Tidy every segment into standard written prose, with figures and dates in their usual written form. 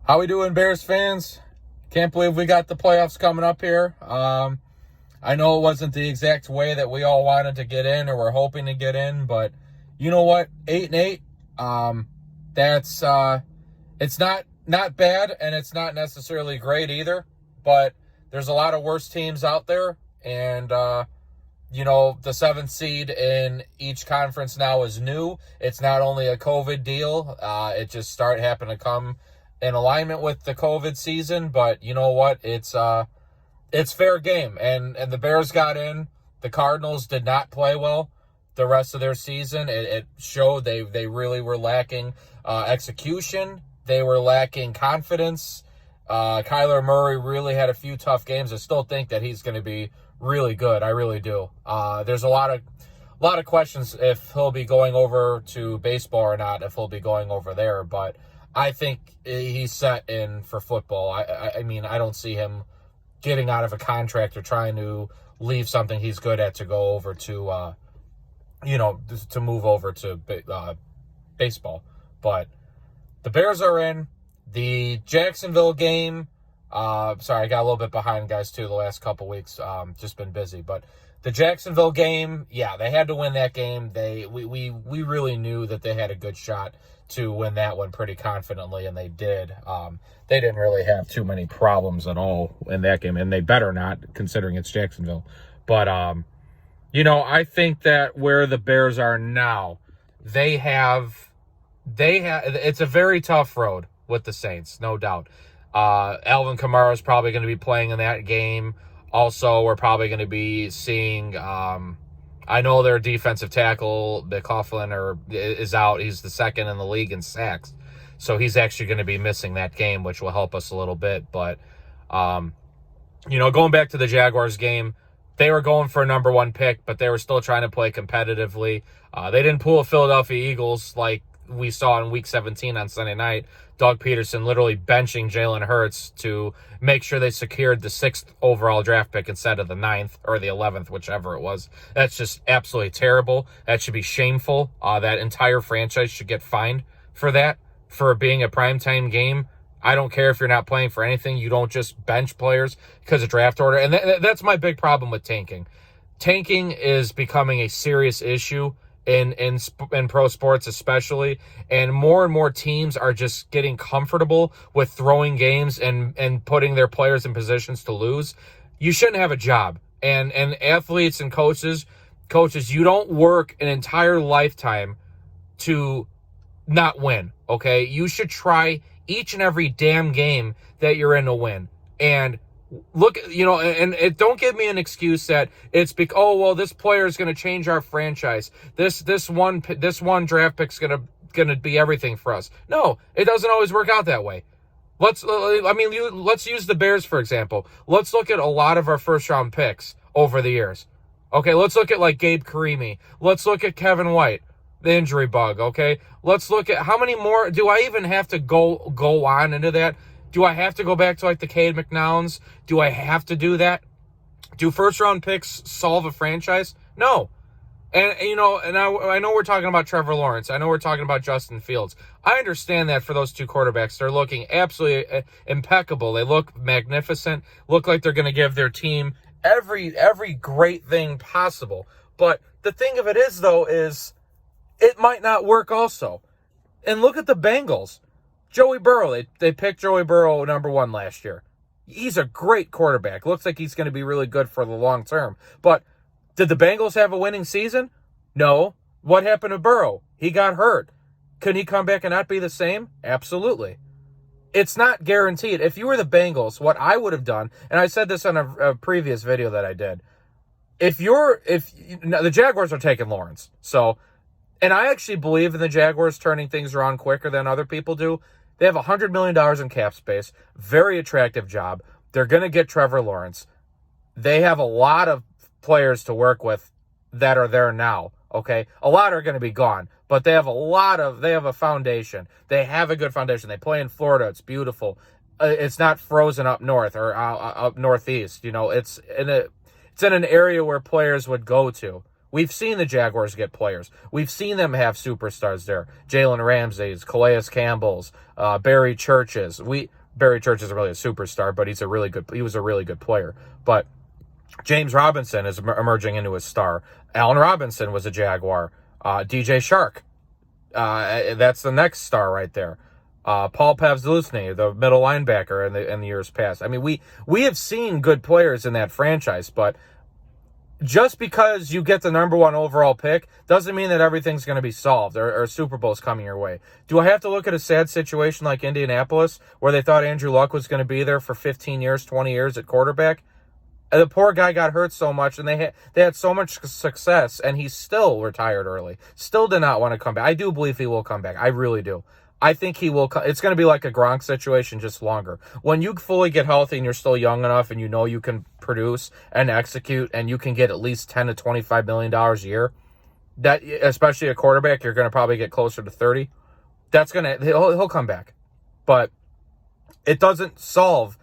How we doing, Bears fans? Can't believe we got the playoffs coming up here. I know it wasn't the exact way that we all wanted to get in or were hoping to get in, but you know what? 8-8. That's it's not bad, and it's not necessarily great either. But there's a lot of worse teams out there, and the seventh seed in each conference now is new. It's not only a COVID deal. It just happened to come in alignment with the COVID season, but you know what? It's fair game, and the Bears got in. The Cardinals did not play well the rest of their season. It showed they really were lacking execution. They were lacking confidence. Kyler Murray really had a few tough games. I still think that he's going to be really good. I really do. There's a lot of questions if he'll be going over to baseball or not, if he'll be going over there, but I think he's set in for football. I mean, I don't see him getting out of a contract or trying to leave something he's good at to go over to, to move over to baseball. But the Bears are in. The Jacksonville game, sorry, I got a little bit behind, guys, too, the last couple weeks. Just been busy. But the Jacksonville game, yeah, they had to win that game. We really knew that they had a good shot to win that one pretty confidently, and they did. They didn't really have too many problems at all in that game, and they better not, considering it's Jacksonville. But, I think that where the Bears are now, it's a very tough road with the Saints, no doubt. Alvin Kamara is probably going to be playing in that game. Also, we're probably going to be seeing, I know their defensive tackle, McLaughlin, is out. He's the second in the league in sacks. So he's actually going to be missing that game, which will help us a little bit. But, going back to the Jaguars game, they were going for a number one pick, but they were still trying to play competitively. They didn't pull a Philadelphia Eagles like we saw in Week 17 on Sunday night. Doug Peterson literally benching Jalen Hurts to make sure they secured the 6th overall draft pick instead of the 9th or the 11th, whichever it was. That's just absolutely terrible. That should be shameful. That entire franchise should get fined for that, for being a primetime game. I don't care if you're not playing for anything. You don't just bench players because of draft order. And that's my big problem with tanking. Tanking is becoming a serious issue in pro sports especially, and more teams are just getting comfortable with throwing games and putting their players in positions to lose. You shouldn't have a job. And athletes and coaches, you don't work an entire lifetime to not win, okay? You should try each and every damn game that you're in to win. And look, and don't give me an excuse that it's this player is going to change our franchise. This one draft pick's going to be everything for us. No, it doesn't always work out that way. Let's use the Bears for example. Let's look at a lot of our first round picks over the years. Okay, let's look at like Gabe Carimi. Let's look at Kevin White, the injury bug. Okay, let's look at how many more. Do I even have to go on into that? Do I have to go back to like the Cade McNowns? Do I have to do that? Do first-round picks solve a franchise? No. And, I know we're talking about Trevor Lawrence. I know we're talking about Justin Fields. I understand that for those two quarterbacks. They're looking absolutely impeccable. They look magnificent, look like they're going to give their team every great thing possible. But the thing of it is, though, is it might not work also. And look at the Bengals. Joey Burrow, they picked Joey Burrow number 1 last year. He's a great quarterback. Looks like he's going to be really good for the long term. But did the Bengals have a winning season? No. What happened to Burrow? He got hurt. Could he come back and not be the same? Absolutely. It's not guaranteed. If you were the Bengals, what I would have done, and I said this on a previous video that I did, the Jaguars are taking Lawrence. And I actually believe in the Jaguars turning things around quicker than other people do. They have $100 million in cap space. Very attractive job. They're going to get Trevor Lawrence. They have a lot of players to work with that are there now, okay? A lot are going to be gone, but they have a foundation. They have a good foundation. They play in Florida. It's beautiful. It's not frozen up north or up northeast. It's in an area where players would go to, We've seen the Jaguars get players. We've seen them have superstars there. Jalen Ramsey's, Calais Campbell's, Barry Church's. Barry Church isn't really a superstar, but he was a really good player. But James Robinson is emerging into a star. Allen Robinson was a Jaguar. DJ Shark. That's the next star right there. Paul Pavzlusny, the middle linebacker in the years past. I mean, we have seen good players in that franchise, but just because you get the number one overall pick doesn't mean that everything's going to be solved or Super Bowl's coming your way. Do I have to look at a sad situation like Indianapolis where they thought Andrew Luck was going to be there for 15 years, 20 years at quarterback? And the poor guy got hurt so much, and they had so much success, and he still retired early. Still did not want to come back. I do believe he will come back. I really do. I think he will. It's going to be like a Gronk situation, just longer. When you fully get healthy and you're still young enough and you know you can produce and execute and you can get at least $10 to $25 million a year, that, especially a quarterback, you're going to probably get closer to 30. He'll come back. But it doesn't solve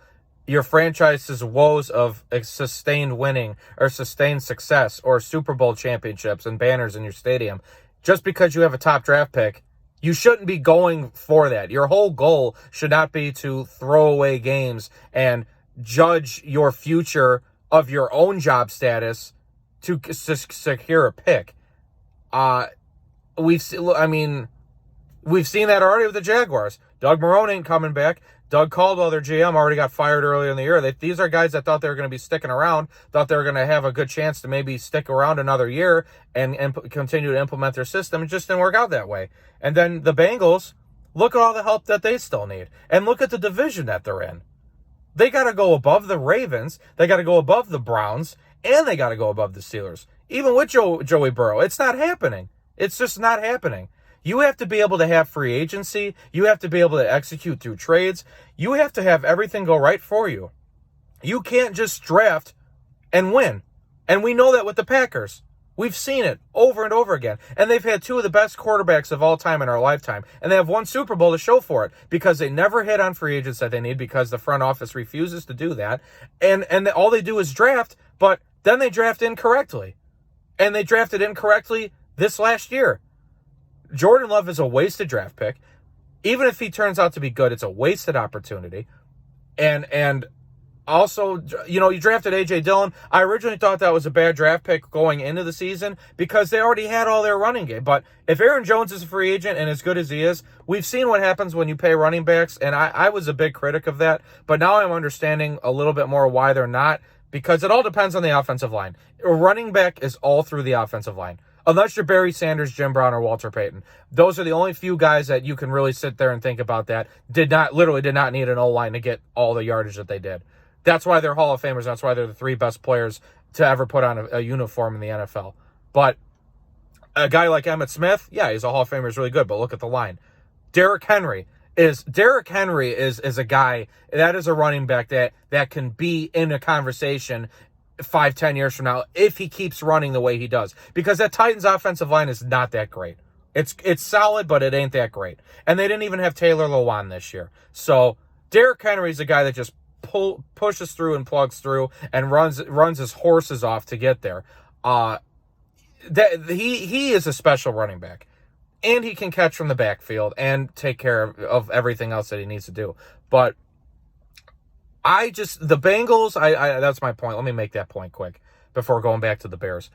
your franchise's woes of sustained winning or sustained success or Super Bowl championships and banners in your stadium. Just because you have a top draft pick, you shouldn't be going for that. Your whole goal should not be to throw away games and judge your future of your own job status to secure a pick. We've seen that already with the Jaguars. Doug Marrone ain't coming back. Doug Caldwell, their GM, already got fired earlier in the year. These are guys that thought they were going to be sticking around, thought they were going to have a good chance to maybe stick around another year and continue to implement their system. It just didn't work out that way. And then the Bengals, look at all the help that they still need. And look at the division that they're in. They got to go above the Ravens. They got to go above the Browns. And they got to go above the Steelers. Even with Joey Burrow, it's not happening. It's just not happening. You have to be able to have free agency. You have to be able to execute through trades. You have to have everything go right for you. You can't just draft and win. And we know that with the Packers. We've seen it over and over again. And they've had two of the best quarterbacks of all time in our lifetime. And they have one Super Bowl to show for it because they never hit on free agents that they need because the front office refuses to do that. And all they do is draft, but then they draft incorrectly. And they drafted incorrectly this last year. Jordan Love is a wasted draft pick. Even if he turns out to be good, it's a wasted opportunity. And also, you drafted A.J. Dillon. I originally thought that was a bad draft pick going into the season because they already had all their running game. But if Aaron Jones is a free agent and as good as he is, we've seen what happens when you pay running backs, and I was a big critic of that. But now I'm understanding a little bit more why they're not, because it all depends on the offensive line. A running back is all through the offensive line. Unless you're Barry Sanders, Jim Brown, or Walter Payton. Those are the only few guys that you can really sit there and think about that did not need an O-line to get all the yardage that they did. That's why they're Hall of Famers. That's why they're the three best players to ever put on a uniform in the NFL. But a guy like Emmitt Smith, yeah, he's a Hall of Famer, he's really good, but look at the line. Derrick Henry is a guy that is a running back that can be in a conversation 5-10 years from now if he keeps running the way he does, because that Titans offensive line is not that great. It's solid, but it ain't that great. And they didn't even have Taylor Lewan this year. So Derrick Henry's a guy that just pushes through and plugs through and runs his horses off to get there. He is a special running back, and he can catch from the backfield and take care of everything else that he needs to do. But the Bengals, that's my point. Let me make that point quick before going back to the Bears.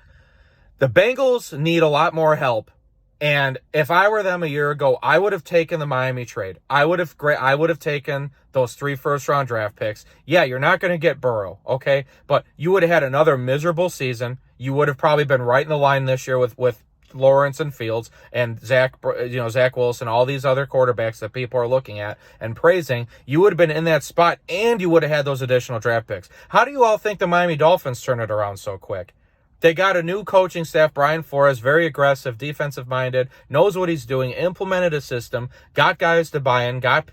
The Bengals need a lot more help. And if I were them a year ago, I would have taken the Miami trade. I would have taken those 3 first-round draft picks. Yeah, you're not going to get Burrow, okay? But you would have had another miserable season. You would have probably been right in the line this year with Lawrence and Fields and Zach Wilson, all these other quarterbacks that people are looking at and praising. You would have been in that spot, and you would have had those additional draft picks. How do you all think the Miami Dolphins turned it around so quick? They got a new coaching staff, Brian Flores, very aggressive, defensive-minded, knows what he's doing, implemented a system, got guys to buy in, got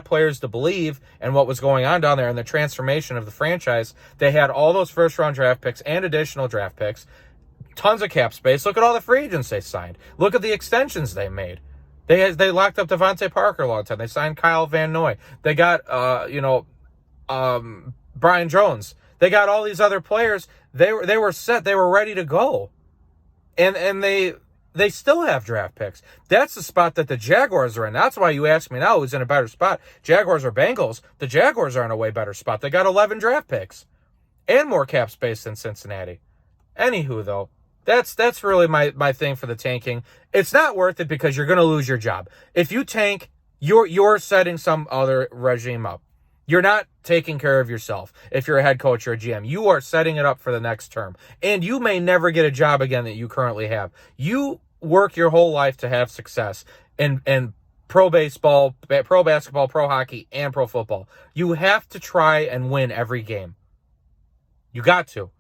players to believe in what was going on down there and the transformation of the franchise. They had all those first-round draft picks and additional draft picks. Tons of cap space. Look at all the free agents they signed. Look at the extensions they made. They locked up Devontae Parker a long time. They signed Kyle Van Noy. They got Brian Jones. They got all these other players. They were set. They were ready to go. And they still have draft picks. That's the spot that the Jaguars are in. That's why you ask me now who's in a better spot. Jaguars or Bengals? The Jaguars are in a way better spot. They got 11 draft picks and more cap space than Cincinnati. Anywho, though, that's really my thing for the tanking. It's not worth it because you're going to lose your job. If you tank, you're setting some other regime up. You're not taking care of yourself. If you're a head coach or a GM, you are setting it up for the next term. And you may never get a job again that you currently have. You work your whole life to have success in pro baseball, pro basketball, pro hockey, and pro football. You have to try and win every game. You got to.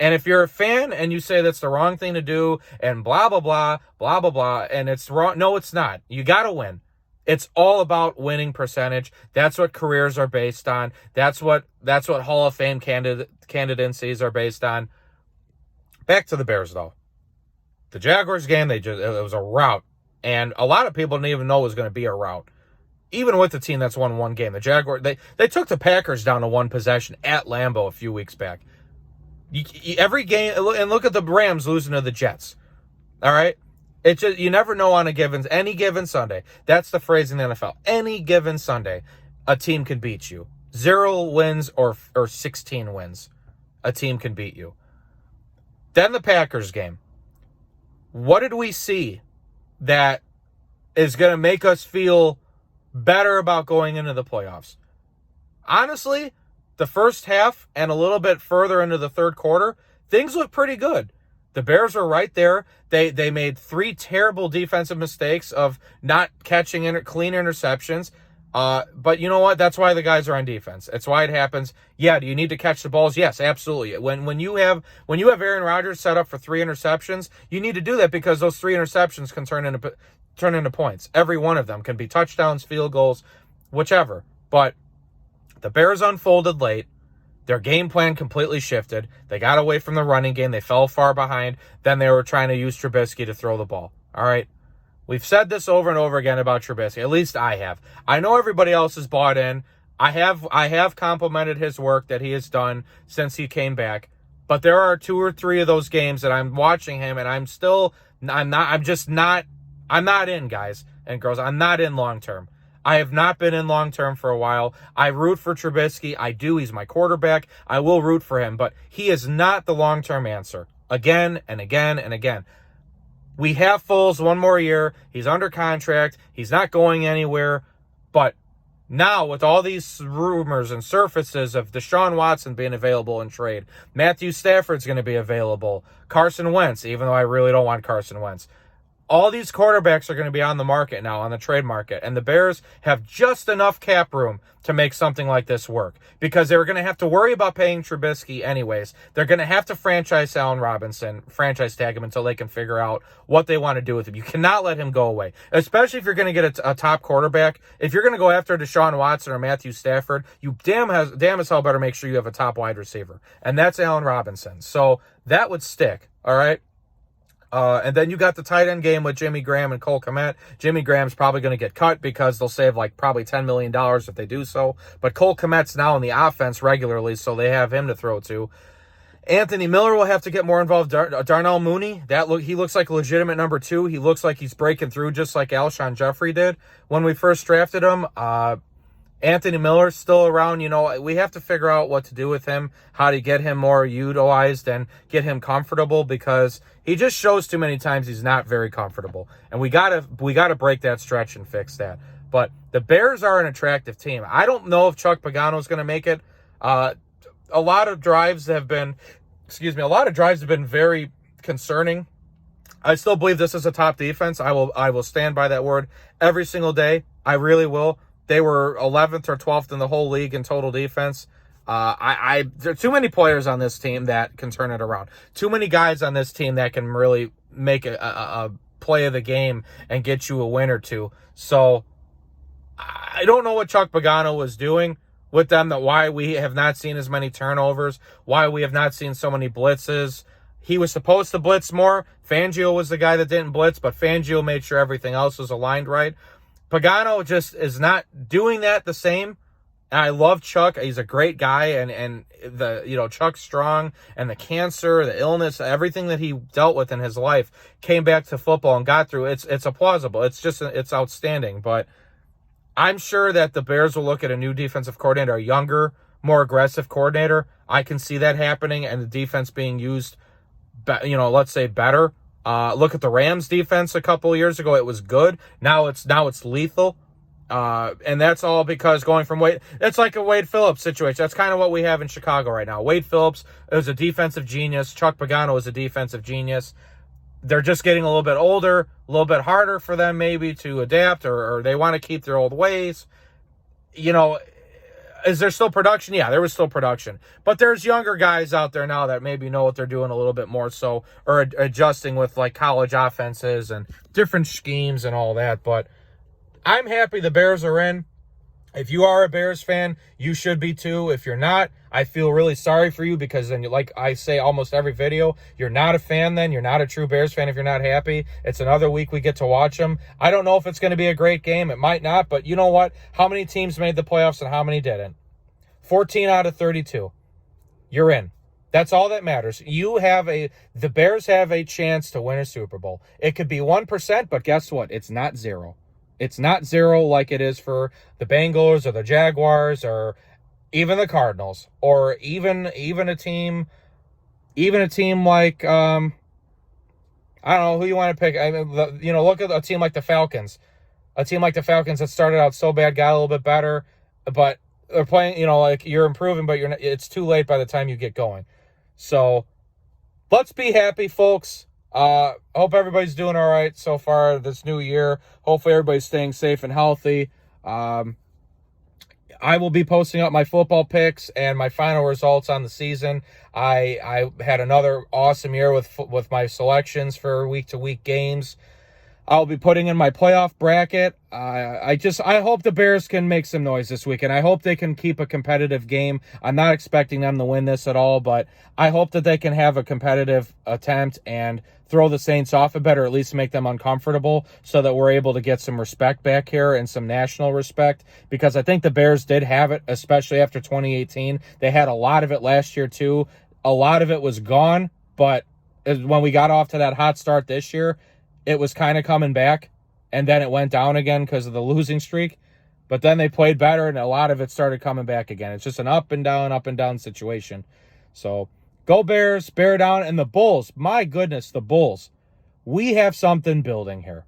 And if you're a fan and you say that's the wrong thing to do and blah, blah, blah, blah, blah, blah, and it's wrong, no, it's not. You got to win. It's all about winning percentage. That's what careers are based on. That's what Hall of Fame candidacies are based on. Back to the Bears, though. The Jaguars game, it was a rout. And a lot of people didn't even know it was going to be a rout. Even with the team that's won one game. The Jaguars, they took the Packers down to one possession at Lambeau a few weeks back. Every game, and look at the Rams losing to the Jets. All right? It's just, you never know on any given Sunday. That's the phrase in the NFL. Any given Sunday, a team can beat you. 0 wins or 16 wins. A team can beat you. Then the Packers game. What did we see that is going to make us feel better about going into the playoffs? Honestly, the first half and a little bit further into the third quarter, things look pretty good. The Bears were right there. They made 3 terrible defensive mistakes of not catching clean interceptions. But you know what? That's why the guys are on defense. It's why it happens. Yeah, do you need to catch the balls? Yes, absolutely. When you have Aaron Rodgers set up for 3 interceptions, you need to do that because those 3 interceptions can turn into points. Every one of them can be touchdowns, field goals, whichever. But the Bears unfolded late. Their game plan completely shifted. They got away from the running game. They fell far behind. Then they were trying to use Trubisky to throw the ball. All right? We've said this over and over again about Trubisky. At least I have. I know everybody else has bought in. I have complimented his work that he has done since he came back. But there are 2 or 3 of those games that I'm watching him and I'm not in, guys and girls. I'm not in long term. I have not been in long term for a while. I root for Trubisky. I do. He's my quarterback. I will root for him, but he is not the long-term answer. Again and again and again. We have Foles 1 more year. He's under contract. He's not going anywhere. But now with all these rumors and surfaces of Deshaun Watson being available in trade, Matthew Stafford's going to be available, Carson Wentz, even though I really don't want Carson Wentz. All these quarterbacks are going to be on the market now, on the trade market, and the Bears have just enough cap room to make something like this work because they're going to have to worry about paying Trubisky anyways. They're going to have to franchise Allen Robinson, franchise tag him until they can figure out what they want to do with him. You cannot let him go away, especially if you're going to get a top quarterback. If you're going to go after Deshaun Watson or Matthew Stafford, you damn as hell better make sure you have a top wide receiver, and that's Allen Robinson. So that would stick, all right? And then you got the tight end game with Jimmy Graham and Cole Kmet. Jimmy Graham's probably going to get cut because they'll save probably $10 million if they do so. But Cole Kmet's now in the offense regularly, so they have him to throw to. Anthony Miller will have to get more involved. Darnell Mooney, he looks like a legitimate number 2. He looks like he's breaking through just like Alshon Jeffrey did when we first drafted him. Anthony Miller's still around. We have to figure out what to do with him, how to get him more utilized and get him comfortable because he just shows too many times he's not very comfortable. And we gotta break that stretch and fix that. But the Bears are an attractive team. I don't know if Chuck Pagano's going to make it. A lot of drives have been very concerning. I still believe this is a top defense. I will stand by that word every single day. I really will. They were 11th or 12th in the whole league in total defense. There are too many players on this team that can turn it around. Too many guys on this team that can really make a play of the game and get you a win or two. So I don't know what Chuck Pagano was doing with them, why we have not seen as many turnovers, why we have not seen so many blitzes. He was supposed to blitz more. Fangio was the guy that didn't blitz, but Fangio made sure everything else was aligned right. Pagano just is not doing that the same. And I love Chuck. He's a great guy, and the Chuck Strong and the cancer, the illness, everything that he dealt with in his life came back to football and got through. It's plausible. It's outstanding. But I'm sure that the Bears will look at a new defensive coordinator, a younger, more aggressive coordinator. I can see that happening, and the defense being used, let's say better. Look at the Rams defense a couple of years ago. It was good. Now it's lethal. And that's all because going from it's like a Wade Phillips situation. That's kind of what we have in Chicago right now. Wade Phillips is a defensive genius. Chuck Pagano is a defensive genius. They're just getting a little bit older, a little bit harder for them maybe to adapt, or they want to keep their old ways. Is there still production? Yeah, there was still production. But there's younger guys out there now that maybe know what they're doing a little bit more so, or adjusting with like college offenses and different schemes and all that. But I'm happy the Bears are in. If you are a Bears fan, you should be too. If you're not, I feel really sorry for you because then, like I say almost every video, you're not a fan then. You're not a true Bears fan if you're not happy. It's another week we get to watch them. I don't know if it's going to be a great game. It might not, but you know what? How many teams made the playoffs and how many didn't? 14 out of 32. You're in. That's all that matters. The Bears have a chance to win a Super Bowl. It could be 1%, but guess what? It's not zero. It's not zero like it is for the Bengals or the Jaguars or even the Cardinals or even a team like I don't know who you want to pick. I mean, look at a team like the Falcons. A team like the Falcons that started out so bad got a little bit better, but they're playing. Like you're improving, but it's too late by the time you get going. So let's be happy, folks. Hope everybody's doing all right so far this new year. Hopefully everybody's staying safe and healthy. I will be posting up my football picks and my final results on the season. I had another awesome year with my selections for week-to-week games. I'll be putting in my playoff bracket. I hope the Bears can make some noise this weekend. I hope they can keep a competitive game. I'm not expecting them to win this at all, but I hope that they can have a competitive attempt and throw the Saints off a bit, or at least make them uncomfortable so that we're able to get some respect back here and some national respect, because I think the Bears did have it, especially after 2018. They had a lot of it last year too. A lot of it was gone, but when we got off to that hot start this year, it was kind of coming back, and then it went down again because of the losing streak. But then they played better, and a lot of it started coming back again. It's just an up and down situation. So go Bears, bear down, and the Bulls. My goodness, the Bulls. We have something building here.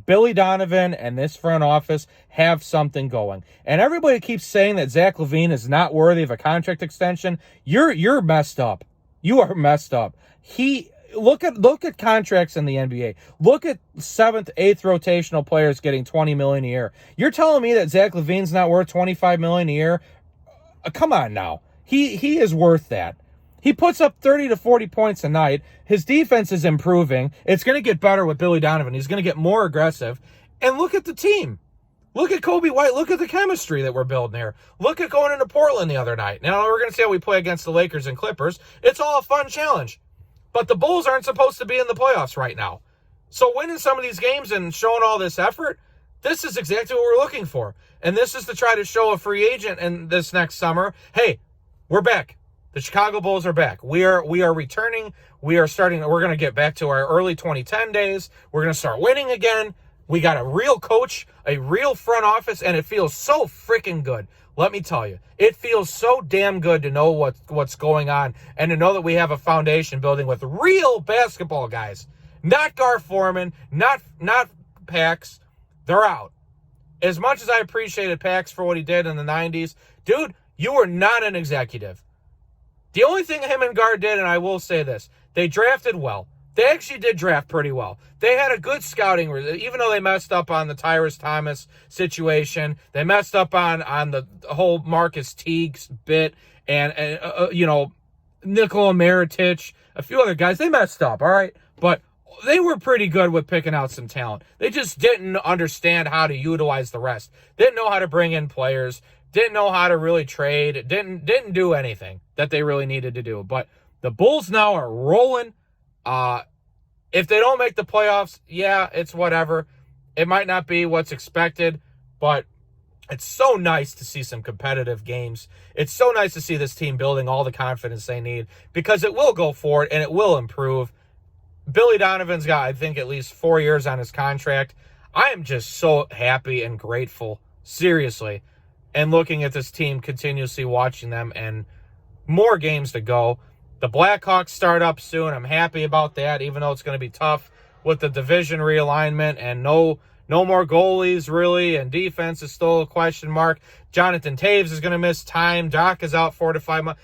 Billy Donovan and this front office have something going. And everybody keeps saying that Zach LaVine is not worthy of a contract extension. You're messed up. You are messed up. Look at contracts in the NBA. Look at 7th, 8th rotational players getting $20 million a year. You're telling me that Zach LaVine's not worth $25 million a year? Come on now. He is worth that. He puts up 30 to 40 points a night. His defense is improving. It's going to get better with Billy Donovan. He's going to get more aggressive. And look at the team. Look at Kobe White. Look at the chemistry that we're building here. Look at going into Portland the other night. Now we're going to see how we play against the Lakers and Clippers. It's all a fun challenge. But the Bulls aren't supposed to be in the playoffs right now. So winning some of these games and showing all this effort, this is exactly what we're looking for. And this is to try to show a free agent in this next summer, hey, we're back. The Chicago Bulls are back. We are returning. We're going to get back to our early 2010 days. We're going to start winning again. We got a real coach, a real front office, and it feels so freaking good. Let me tell you, it feels so damn good to know what's going on and to know that we have a foundation building with real basketball guys. Not Gar Forman, not Pax. They're out. As much as I appreciated Pax for what he did in the 90s, dude, you were not an executive. The only thing him and Gar did, and I will say this, they drafted well. They actually did draft pretty well. They had a good scouting, even though they messed up on the Tyrus Thomas situation. They messed up on the whole Marcus Teague bit and Nikola Mirotic, a few other guys. They messed up, all right? But they were pretty good with picking out some talent. They just didn't understand how to utilize the rest. Didn't know how to bring in players. Didn't know how to really trade. Didn't do anything that they really needed to do. But the Bulls now are rolling. If they don't make the playoffs, yeah, it's whatever. It might not be what's expected, but It's so nice to see some competitive games. It's so nice to see this team building all the confidence they need, because it will go forward and it will improve. Billy Donovan's got, I think, at least 4 years on his contract. I am just so happy and grateful, seriously, and looking at this team, continuously watching them, and more games to go. The Blackhawks start up soon. I'm happy about that, even though it's going to be tough with the division realignment and no more goalies, really, and defense is still a question mark. Jonathan Toews is going to miss time. Doc is out 4 to 5 months.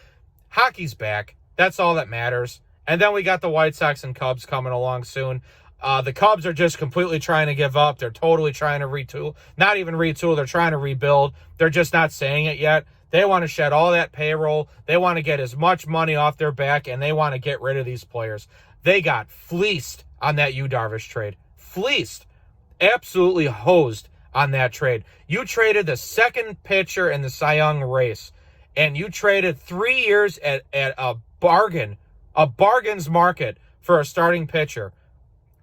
Hockey's back. That's all that matters. And then we got the White Sox and Cubs coming along soon. The Cubs are just completely trying to give up. They're totally trying to retool. Not even retool. They're trying to rebuild. They're just not saying it yet. They want to shed all that payroll. They want to get as much money off their back, and they want to get rid of these players. They got fleeced on that Yu Darvish trade. Fleeced. Absolutely hosed on that trade. You traded the second pitcher in the Cy Young race, and you traded 3 years at a bargain, a bargain's market for a starting pitcher,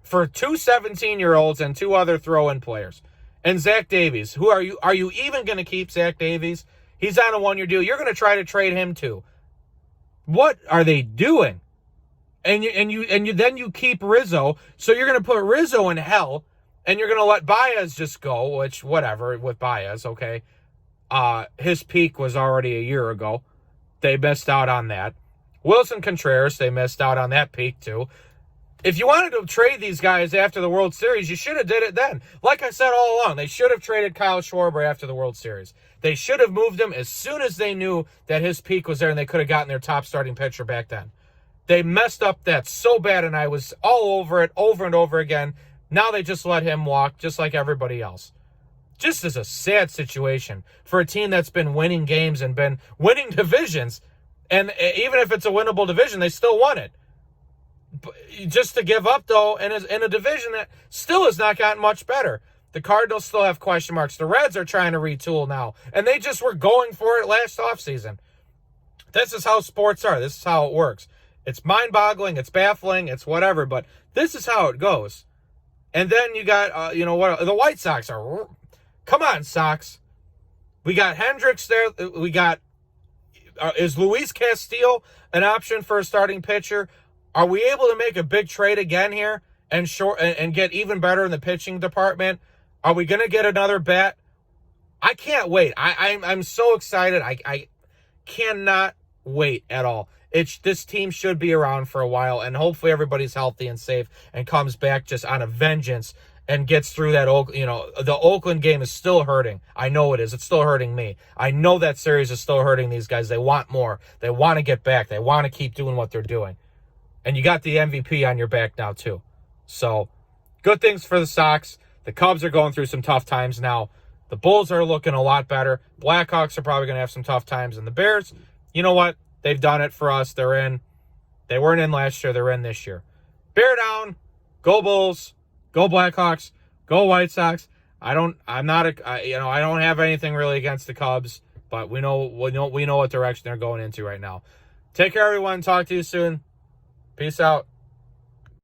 for 2 17-year-olds and 2 other throw-in players. And Zach Davies, who are you? Are you even going to keep Zach Davies? He's on a 1-year deal. You're going to try to trade him too. What are they doing? And then you keep Rizzo, so you're going to put Rizzo in hell, and you're going to let Baez just go, which, whatever, with Baez, okay. His peak was already a year ago. They missed out on that. Wilson Contreras, they missed out on that peak too. If you wanted to trade these guys after the World Series, you should have did it then. Like I said all along, they should have traded Kyle Schwarber after the World Series. They should have moved him as soon as they knew that his peak was there, and they could have gotten their top starting pitcher back then. They messed up that so bad, and I was all over it over and over again. Now they just let him walk, just like everybody else. Just as a sad situation for a team that's been winning games and been winning divisions. And even if it's a winnable division, they still won it. Just to give up, though, in a division that still has not gotten much better. The Cardinals still have question marks. The Reds are trying to retool now, and they just were going for it last offseason. This is how sports are. This is how it works. It's mind-boggling. It's baffling. It's whatever, but this is how it goes. And then you got, the White Sox are... Come on, Sox. We got Hendricks there. We got... is Luis Castillo an option for a starting pitcher? Are we able to make a big trade again here and get even better in the pitching department? Are we going to get another bat? I can't wait. I'm so excited. I cannot wait at all. This team should be around for a while, and hopefully everybody's healthy and safe and comes back just on a vengeance and gets through that. The Oakland game is still hurting. I know it is. It's still hurting me. I know that series is still hurting these guys. They want more. They want to get back. They want to keep doing what they're doing. And you got the MVP on your back now, too. So, good things for the Sox. The Cubs are going through some tough times now. The Bulls are looking a lot better. Blackhawks are probably going to have some tough times. And the Bears, you know what? They've done it for us. They're in. They weren't in last year. They're in this year. Bear down. Go Bulls. Go Blackhawks. Go White Sox. I don't have anything really against the Cubs, but we know what direction they're going into right now. Take care, everyone. Talk to you soon. Peace out.